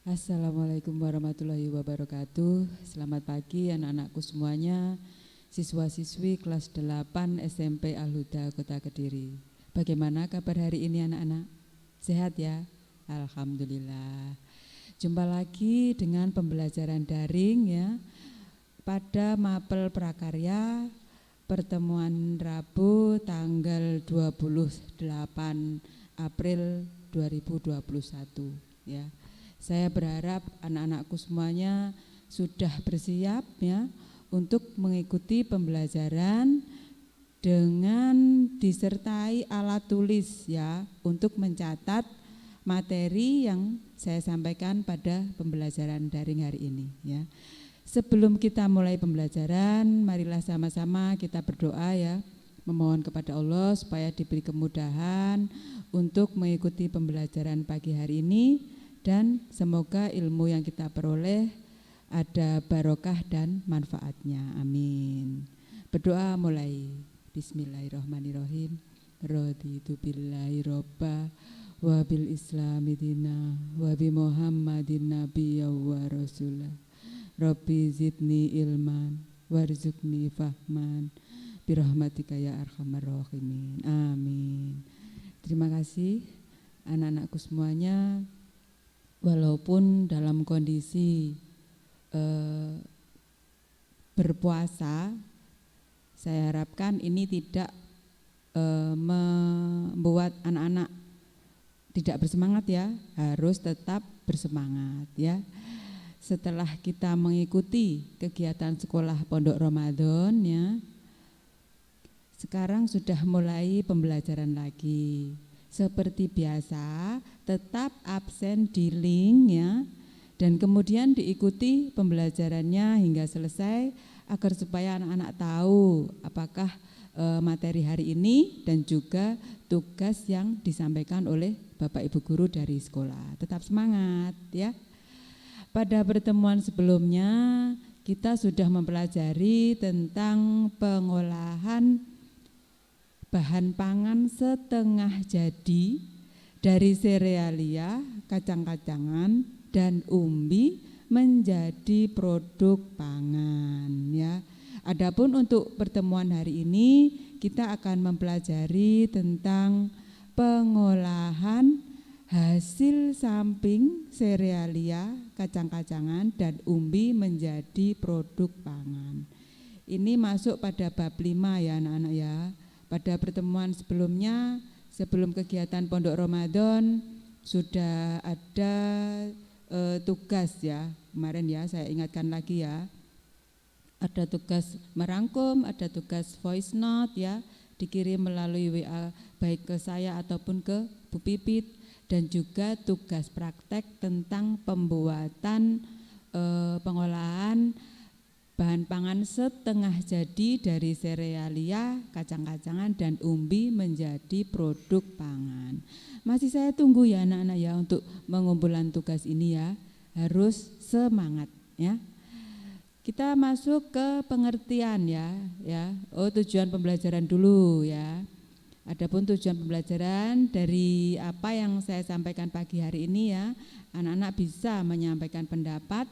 Assalamualaikum warahmatullahi wabarakatuh. Selamat pagi anak-anakku semuanya, siswa-siswi kelas 8 SMP Al-Huda Kota Kediri. Bagaimana kabar hari ini anak-anak? Sehat ya? Alhamdulillah. Jumpa lagi dengan pembelajaran daring ya, pada Mapel Prakarya pertemuan Rabu tanggal 28 April 2021 ya. Saya berharap anak-anakku semuanya sudah bersiap ya untuk mengikuti pembelajaran dengan disertai alat tulis ya untuk mencatat materi yang saya sampaikan pada pembelajaran daring hari ini ya. Sebelum kita mulai pembelajaran, marilah sama-sama kita berdoa ya, memohon kepada Allah supaya diberi kemudahan untuk mengikuti pembelajaran pagi hari ini. Dan semoga ilmu yang kita peroleh ada barokah dan manfaatnya. Amin. Berdoa mulai. Bismillahirrahmanirrahim. Raditu billahi robba wa bil islami dina wa bi Muhammadin nabiyya wa rasulah. Rabbi zidni ilman warzuqni fahman birahmatika ya arhamar rahimin. Amin. Terima kasih anak-anakku semuanya. Walaupun dalam kondisi berpuasa, saya harapkan ini tidak membuat anak-anak tidak bersemangat ya, harus tetap bersemangat ya. Setelah kita mengikuti kegiatan sekolah Pondok Ramadan ya, sekarang sudah mulai pembelajaran lagi. Seperti biasa, tetap absen di link ya, dan kemudian diikuti pembelajarannya hingga selesai agar supaya anak-anak tahu apakah materi hari ini dan juga tugas yang disampaikan oleh Bapak Ibu Guru dari sekolah. Tetap semangat ya. Pada pertemuan sebelumnya kita sudah mempelajari tentang pengolahan bahan pangan setengah jadi dari serealia, kacang-kacangan dan umbi menjadi produk pangan ya. Adapun untuk pertemuan hari ini kita akan mempelajari tentang pengolahan hasil samping serealia, kacang-kacangan dan umbi menjadi produk pangan. Ini masuk pada bab 5 ya anak-anak ya. Pada pertemuan sebelumnya, sebelum kegiatan Pondok Ramadan sudah ada tugas ya, kemarin ya saya ingatkan lagi ya. Ada tugas merangkum, ada tugas voice note ya, dikirim melalui WA baik ke saya ataupun ke Bu Pipit, dan juga tugas praktek tentang pembuatan pengolahan bahan pangan setengah jadi dari serealia, kacang-kacangan dan umbi menjadi produk pangan. Masih saya tunggu ya anak-anak ya untuk pengumpulan tugas ini ya. Harus semangat ya. Kita masuk ke pengertian ya. Tujuan pembelajaran dulu ya. Adapun tujuan pembelajaran dari apa yang saya sampaikan pagi hari ini ya, anak-anak bisa menyampaikan pendapat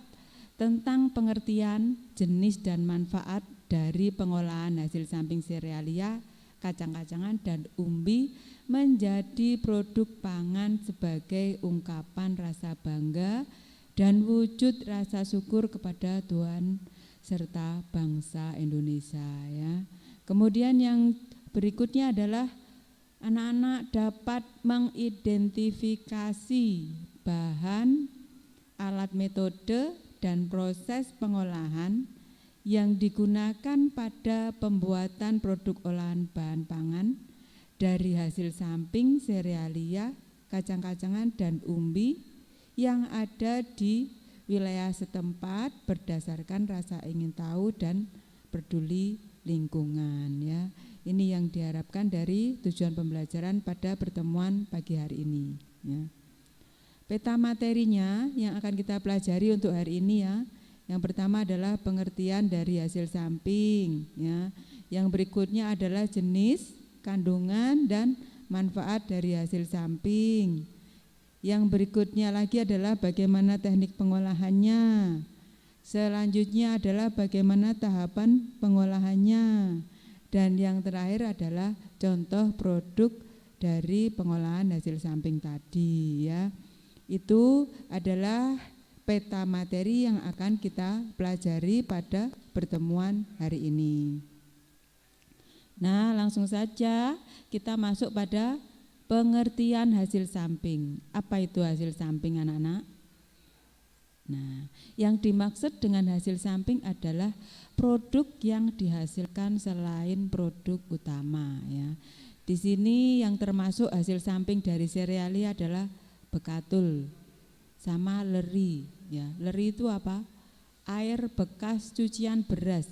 tentang pengertian, jenis dan manfaat dari pengolahan hasil samping serealia, kacang-kacangan dan umbi menjadi produk pangan sebagai ungkapan rasa bangga dan wujud rasa syukur kepada Tuhan serta bangsa Indonesia ya. Kemudian yang berikutnya adalah anak-anak dapat mengidentifikasi bahan, alat, metode dan proses pengolahan yang digunakan pada pembuatan produk olahan bahan pangan dari hasil samping serealia, kacang-kacangan dan umbi yang ada di wilayah setempat berdasarkan rasa ingin tahu dan peduli lingkungan ya. Ini yang diharapkan dari tujuan pembelajaran pada pertemuan pagi hari ini ya. Peta materinya yang akan kita pelajari untuk hari ini ya. Yang pertama adalah pengertian dari hasil samping ya. Yang berikutnya adalah jenis, kandungan dan manfaat dari hasil samping. Yang berikutnya lagi adalah bagaimana teknik pengolahannya. Selanjutnya adalah bagaimana tahapan pengolahannya. Dan yang terakhir adalah contoh produk dari pengolahan hasil samping tadi ya. Itu adalah peta materi yang akan kita pelajari pada pertemuan hari ini. Nah, langsung saja kita masuk pada pengertian hasil samping. Apa itu hasil samping, anak-anak? Nah, yang dimaksud dengan hasil samping adalah produk yang dihasilkan selain produk utama ya. Di sini yang termasuk hasil samping dari serealia adalah bekatul sama leri ya. Leri itu apa? Air bekas cucian beras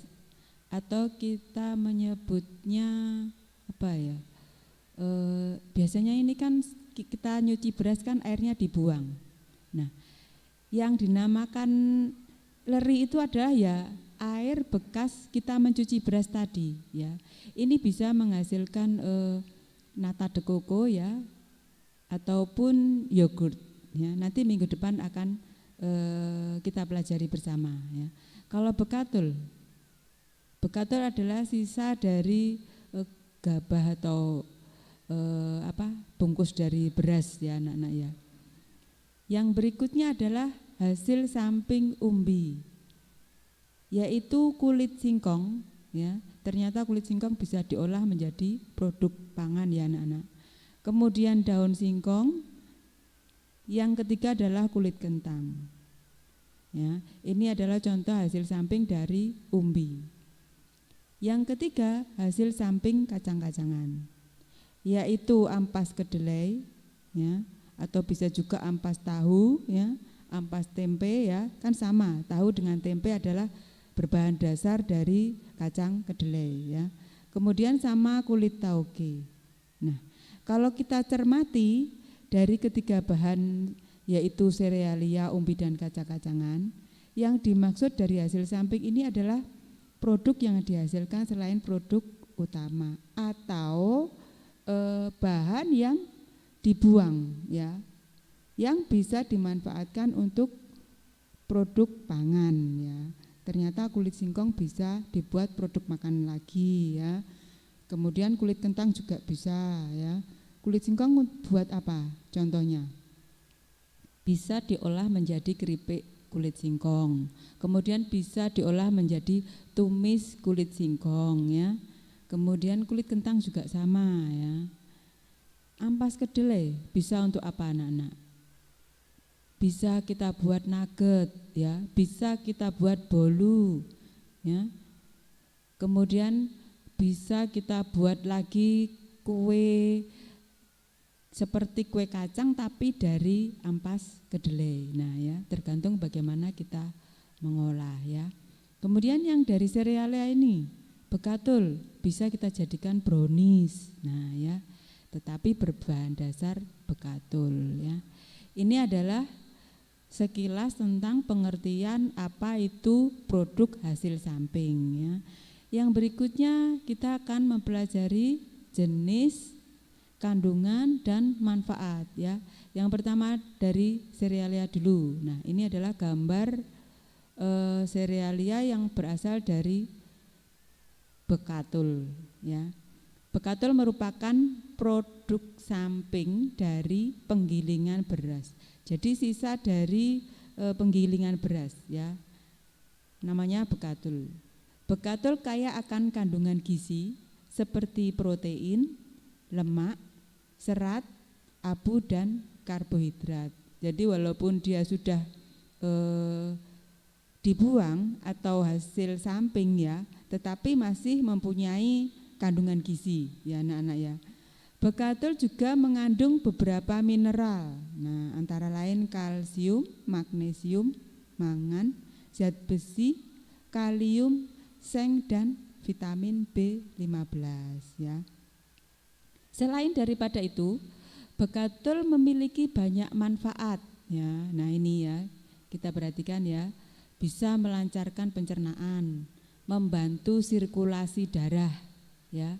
atau kita menyebutnya apa ya? Biasanya ini kan kita nyuci beras kan airnya dibuang. Nah, yang dinamakan leri itu adalah ya air bekas kita mencuci beras tadi ya. Ini bisa menghasilkan nata de coco ya ataupun yogurt ya. Nanti minggu depan akan kita pelajari bersama ya. Kalau bekatul adalah sisa dari gabah atau bungkus dari beras ya anak-anak ya. Yang berikutnya adalah hasil samping umbi, yaitu kulit singkong ya. Ternyata kulit singkong bisa diolah menjadi produk pangan ya anak-anak. Kemudian daun singkong, yang ketiga adalah kulit kentang ya. Ini adalah contoh hasil samping dari umbi. Yang ketiga hasil samping kacang-kacangan, yaitu ampas kedelai ya, atau bisa juga ampas tahu ya, ampas tempe ya, kan sama, tahu dengan tempe adalah berbahan dasar dari kacang kedelai ya. Kemudian sama kulit tauge. Nah, kalau kita cermati dari ketiga bahan yaitu serealia, umbi dan kacang-kacangan, yang dimaksud dari hasil samping ini adalah produk yang dihasilkan selain produk utama atau bahan yang dibuang ya, yang bisa dimanfaatkan untuk produk pangan ya. Ternyata kulit singkong bisa dibuat produk makanan lagi ya. Kemudian kulit kentang juga bisa ya. Kulit singkong buat apa? Contohnya bisa diolah menjadi keripik kulit singkong. Kemudian bisa diolah menjadi tumis kulit singkong ya. Kemudian kulit kentang juga sama ya. Ampas kedelai bisa untuk apa anak-anak? Bisa kita buat nugget ya, bisa kita buat bolu ya. Kemudian bisa kita buat lagi kue seperti kue kacang tapi dari ampas kedelai. Nah ya, tergantung bagaimana kita mengolah ya. Kemudian yang dari serealia ini, bekatul bisa kita jadikan brownies. Nah ya, tetapi berbahan dasar bekatul ya. Ini adalah sekilas tentang pengertian apa itu produk hasil samping ya. Yang berikutnya kita akan mempelajari jenis, kandungan dan manfaat ya. Yang pertama dari serealia dulu. Nah, ini adalah gambar serealia yang berasal dari bekatul ya. Bekatul merupakan produk samping dari penggilingan beras. Jadi sisa dari penggilingan beras ya. Namanya bekatul. Bekatul kaya akan kandungan gizi seperti protein, lemak, serat, abu dan karbohidrat. Jadi walaupun dia sudah dibuang atau hasil samping ya, tetapi masih mempunyai kandungan gizi ya anak-anak ya. Bekatul juga mengandung beberapa mineral. Nah, antara lain kalsium, magnesium, mangan, zat besi, kalium, seng dan vitamin B15 ya. Selain daripada itu, bekatul memiliki banyak manfaat ya. Nah, ini ya, kita perhatikan ya. Bisa melancarkan pencernaan, membantu sirkulasi darah ya.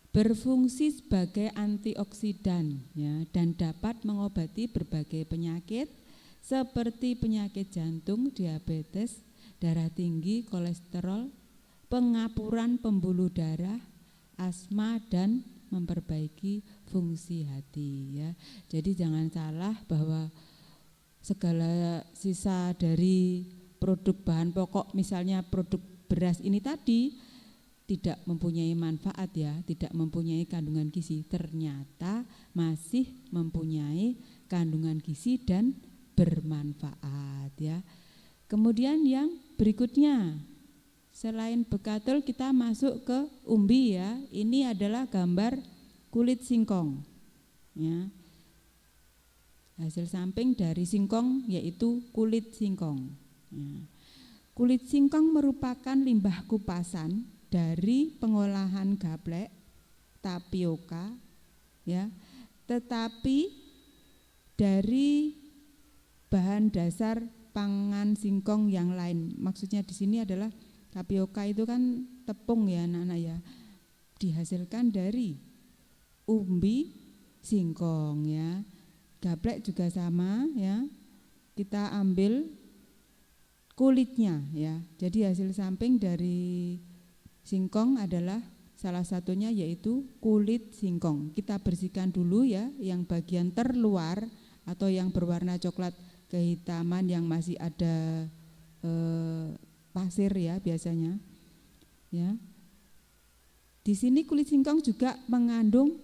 berfungsi sebagai antioksidan ya, dan dapat mengobati berbagai penyakit seperti penyakit jantung, diabetes, darah tinggi, kolesterol, pengapuran pembuluh darah, asma, dan memperbaiki fungsi hati ya. Jadi jangan salah bahwa segala sisa dari produk bahan pokok, misalnya produk beras ini tadi, tidak mempunyai manfaat ya, tidak mempunyai kandungan gizi, ternyata masih mempunyai kandungan gizi dan bermanfaat ya. Kemudian yang berikutnya, selain bekatul kita masuk ke umbi ya. Ini adalah gambar kulit singkong ya. Hasil samping dari singkong yaitu kulit singkong ya. Kulit singkong merupakan limbah kupasan dari pengolahan gaplek, tapioka ya, tetapi dari bahan dasar pangan singkong yang lain. Maksudnya di sini adalah tapioka itu kan tepung ya anak-anak ya, dihasilkan dari umbi singkong ya. Gaplek juga sama ya, kita ambil kulitnya ya. Jadi hasil samping dari singkong adalah salah satunya yaitu kulit singkong. Kita bersihkan dulu ya, yang bagian terluar atau yang berwarna coklat kehitaman yang masih ada pasir ya biasanya ya. Di sini kulit singkong juga mengandung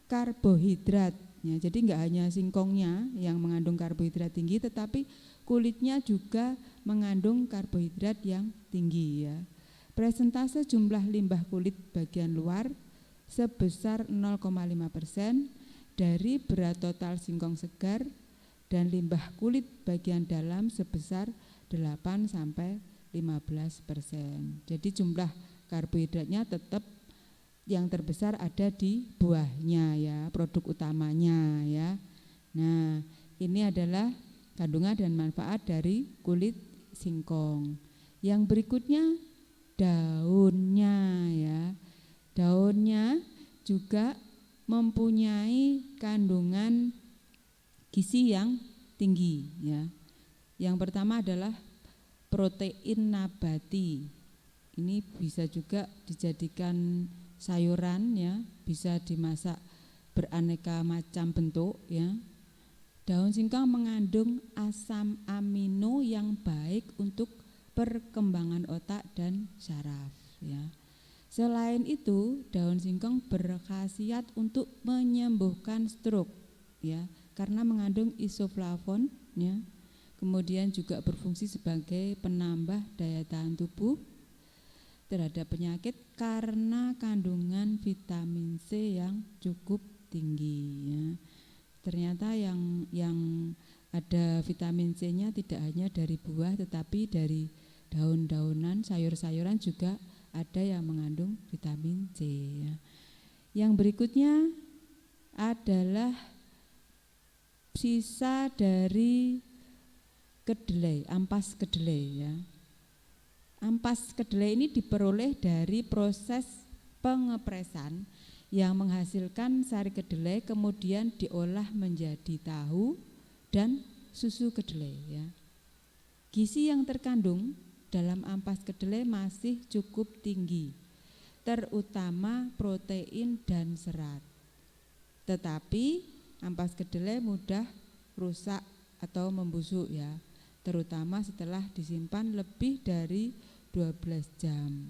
karbohidrat ya. Jadi enggak hanya singkongnya yang mengandung karbohidrat tinggi, tetapi kulitnya juga mengandung karbohidrat yang tinggi ya. Persentase jumlah limbah kulit bagian luar sebesar 0,5% dari berat total singkong segar, dan limbah kulit bagian dalam sebesar 8-15%. Jadi jumlah karbohidratnya tetap yang terbesar ada di buahnya ya, produk utamanya ya. Nah, ini adalah kandungan dan manfaat dari kulit singkong. Yang berikutnya daunnya ya. Daunnya juga mempunyai kandungan gizi yang tinggi ya. Yang pertama adalah protein nabati. Ini bisa juga dijadikan sayuran ya, bisa dimasak beraneka macam bentuk ya. Daun singkong mengandung asam amino yang baik untuk perkembangan otak dan saraf ya. Selain itu, daun singkong berkhasiat untuk menyembuhkan stroke ya, karena mengandung isoflavon ya. Kemudian juga berfungsi sebagai penambah daya tahan tubuh terhadap penyakit karena kandungan vitamin C yang cukup tinggi ya. Ternyata yang ada vitamin C-nya tidak hanya dari buah tetapi dari daun-daunan, sayur-sayuran juga ada yang mengandung vitamin C ya. Yang berikutnya adalah sisa dari kedelai, ampas kedelai ya. Ampas kedelai ini diperoleh dari proses pengepresan yang menghasilkan sari kedelai kemudian diolah menjadi tahu dan susu kedelai ya. Gizi yang terkandung dalam ampas kedelai masih cukup tinggi, terutama protein dan serat. Tetapi ampas kedelai mudah rusak atau membusuk ya, terutama setelah disimpan lebih dari 12 jam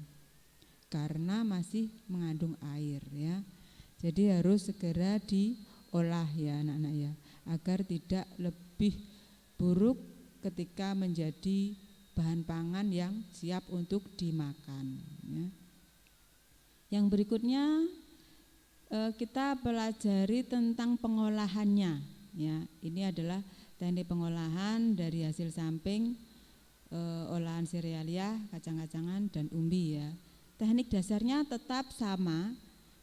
karena masih mengandung air ya. Jadi harus segera diolah ya anak-anak ya, agar tidak lebih buruk ketika menjadi bahan pangan yang siap untuk dimakan ya. Yang berikutnya kita pelajari tentang pengolahannya ya. Ini adalah teknik pengolahan dari hasil samping olahan serealia, kacang-kacangan dan umbi ya. Teknik dasarnya tetap sama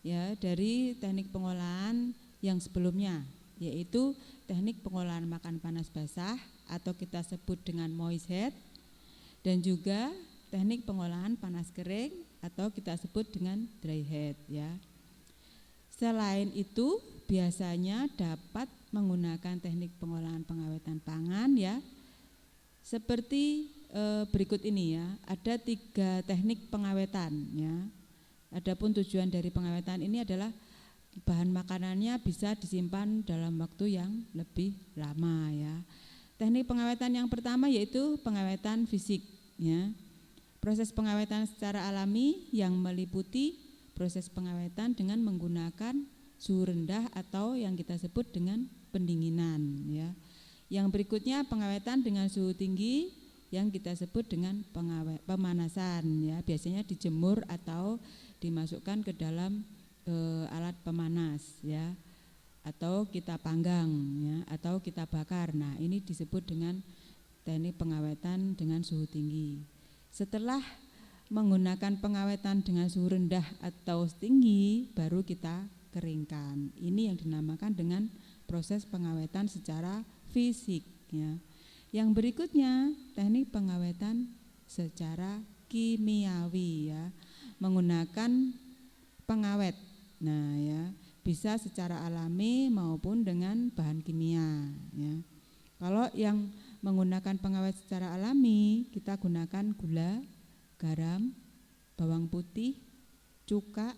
ya dari teknik pengolahan yang sebelumnya, yaitu teknik pengolahan makan panas basah atau kita sebut dengan moist head, dan juga teknik pengolahan panas kering atau kita sebut dengan dry head ya. Selain itu biasanya dapat menggunakan teknik pengolahan pengawetan pangan ya. Seperti berikut ini ya. Ada 3 teknik pengawetan ya. Adapun tujuan dari pengawetan ini adalah bahan makanannya bisa disimpan dalam waktu yang lebih lama ya. Teknik pengawetan yang pertama yaitu pengawetan fisik ya. Proses pengawetan secara alami yang meliputi proses pengawetan dengan menggunakan suhu rendah atau yang kita sebut dengan pendinginan ya. Yang berikutnya pengawetan dengan suhu tinggi yang kita sebut dengan pemanasan ya. Biasanya dijemur atau dimasukkan ke dalam alat pemanas ya, atau kita panggang ya, atau kita bakar. Nah, ini disebut dengan teknik pengawetan dengan suhu tinggi. Setelah menggunakan pengawetan dengan suhu rendah atau tinggi, baru kita keringkan. Ini yang dinamakan dengan proses pengawetan secara fisik ya. Yang berikutnya teknik pengawetan secara kimiawi ya, menggunakan pengawet. Nah ya, bisa secara alami maupun dengan bahan kimia ya. Kalau yang menggunakan pengawet secara alami, kita gunakan gula, garam, bawang putih, cuka,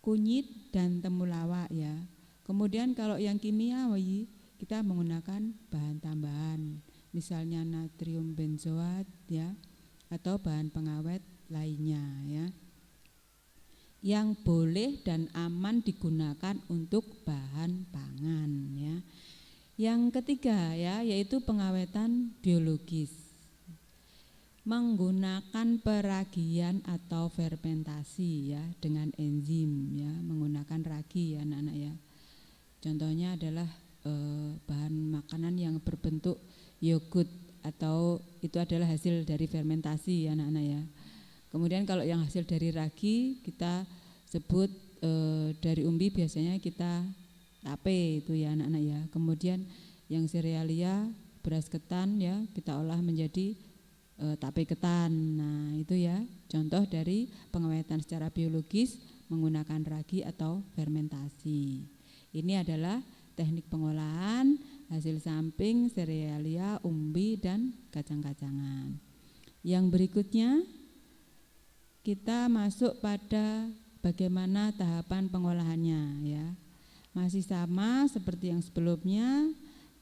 kunyit dan temulawak ya. Kemudian kalau yang kimiawi, kita menggunakan bahan tambahan, misalnya natrium benzoat ya, atau bahan pengawet lainnya ya, yang boleh dan aman digunakan untuk bahan pangan ya. Yang ketiga ya, yaitu pengawetan biologis, menggunakan peragian atau fermentasi ya dengan enzim ya, menggunakan ragi ya anak-anak ya. Contohnya adalah bahan makanan yang berbentuk yogurt, atau itu adalah hasil dari fermentasi ya anak-anak ya. Kemudian kalau yang hasil dari ragi kita sebut dari umbi biasanya kita tape itu ya anak-anak ya. Kemudian yang serealia beras ketan ya kita olah menjadi tape ketan. Nah itu ya contoh dari pengawetan secara biologis menggunakan ragi atau fermentasi. Ini adalah teknik pengolahan hasil samping serealia, umbi dan kacang-kacangan. Yang berikutnya kita masuk pada bagaimana tahapan pengolahannya ya. Masih sama seperti yang sebelumnya.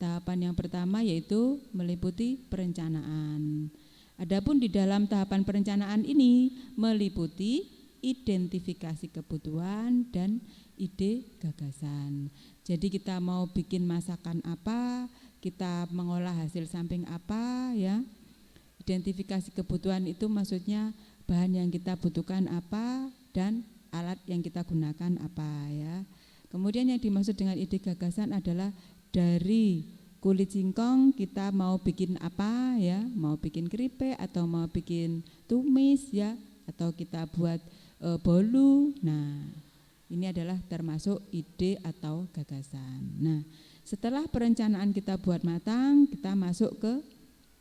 Tahapan yang pertama yaitu meliputi perencanaan. Adapun di dalam tahapan perencanaan ini meliputi identifikasi kebutuhan dan ide gagasan. Jadi kita mau bikin masakan apa, kita mengolah hasil samping apa ya. Identifikasi kebutuhan itu maksudnya bahan yang kita butuhkan apa dan alat yang kita gunakan apa ya. Kemudian yang dimaksud dengan ide gagasan adalah dari kulit singkong kita mau bikin apa ya, mau bikin keripik atau mau bikin tumis ya, atau kita buat bolu. Nah ini adalah termasuk ide atau gagasan. Nah setelah perencanaan kita buat matang, kita masuk ke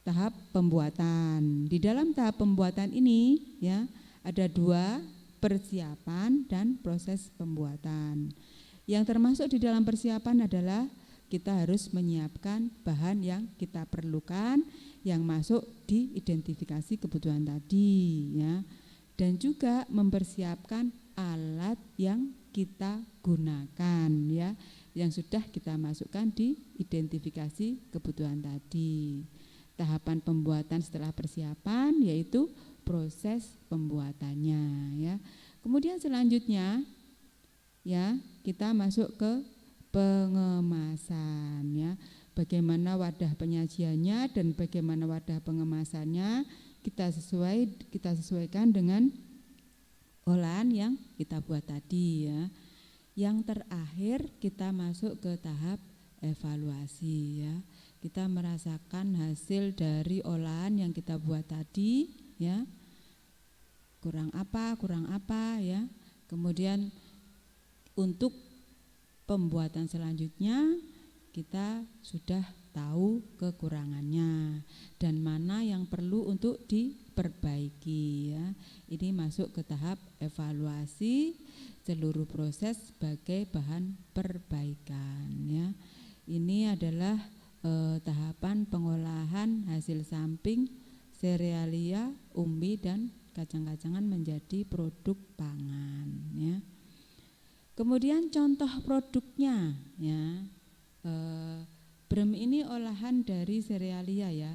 tahap pembuatan. Di dalam tahap pembuatan ini ya ada 2, persiapan dan proses pembuatan. Yang termasuk di dalam persiapan adalah kita harus menyiapkan bahan yang kita perlukan yang masuk di identifikasi kebutuhan tadi ya, dan juga mempersiapkan alat yang kita gunakan ya, yang sudah kita masukkan di identifikasi kebutuhan tadi. Tahapan pembuatan setelah persiapan yaitu proses pembuatannya ya. Kemudian selanjutnya ya kita masuk ke pengemasan ya. Bagaimana wadah penyajiannya dan bagaimana wadah pengemasannya kita sesuaikan dengan olahan yang kita buat tadi ya. Yang terakhir kita masuk ke tahap evaluasi ya. Kita merasakan hasil dari olahan yang kita buat tadi ya, kurang apa ya. Kemudian untuk pembuatan selanjutnya kita sudah tahu kekurangannya dan mana yang perlu untuk diperbaiki ya. Ini masuk ke tahap evaluasi seluruh proses sebagai bahan perbaikan ya. Ini adalah tahapan pengolahan hasil samping serealia, umbi dan kacang-kacangan menjadi produk pangan ya. Kemudian contoh produknya ya, brem ini olahan dari serealia ya,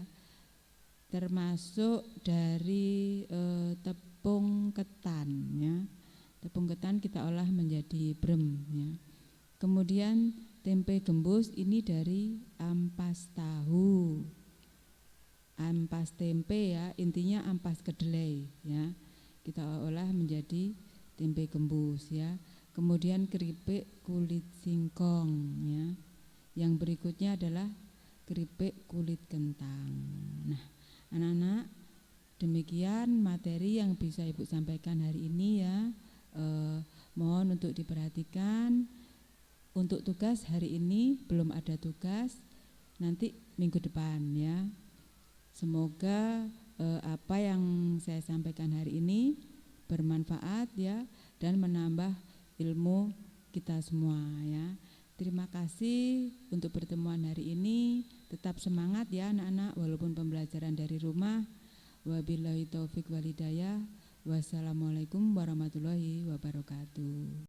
termasuk dari tepung ketan ya. Tepung ketan kita olah menjadi brem ya. Kemudian tempe gembus ini dari ampas tahu, ampas tempe ya, intinya ampas kedelai ya, kita olah menjadi tempe gembus ya. Kemudian keripik kulit singkong ya. Yang berikutnya adalah keripik kulit kentang. Nah, anak-anak, demikian materi yang bisa Ibu sampaikan hari ini ya. Mohon untuk diperhatikan. Untuk tugas hari ini belum ada tugas, nanti minggu depan ya. Semoga apa yang saya sampaikan hari ini bermanfaat ya dan menambah ilmu kita semua ya. Terima kasih untuk pertemuan hari ini. Tetap semangat ya anak-anak walaupun pembelajaran dari rumah. Wabillahi taufik walhidayah. Wassalamualaikum warahmatullahi wabarakatuh.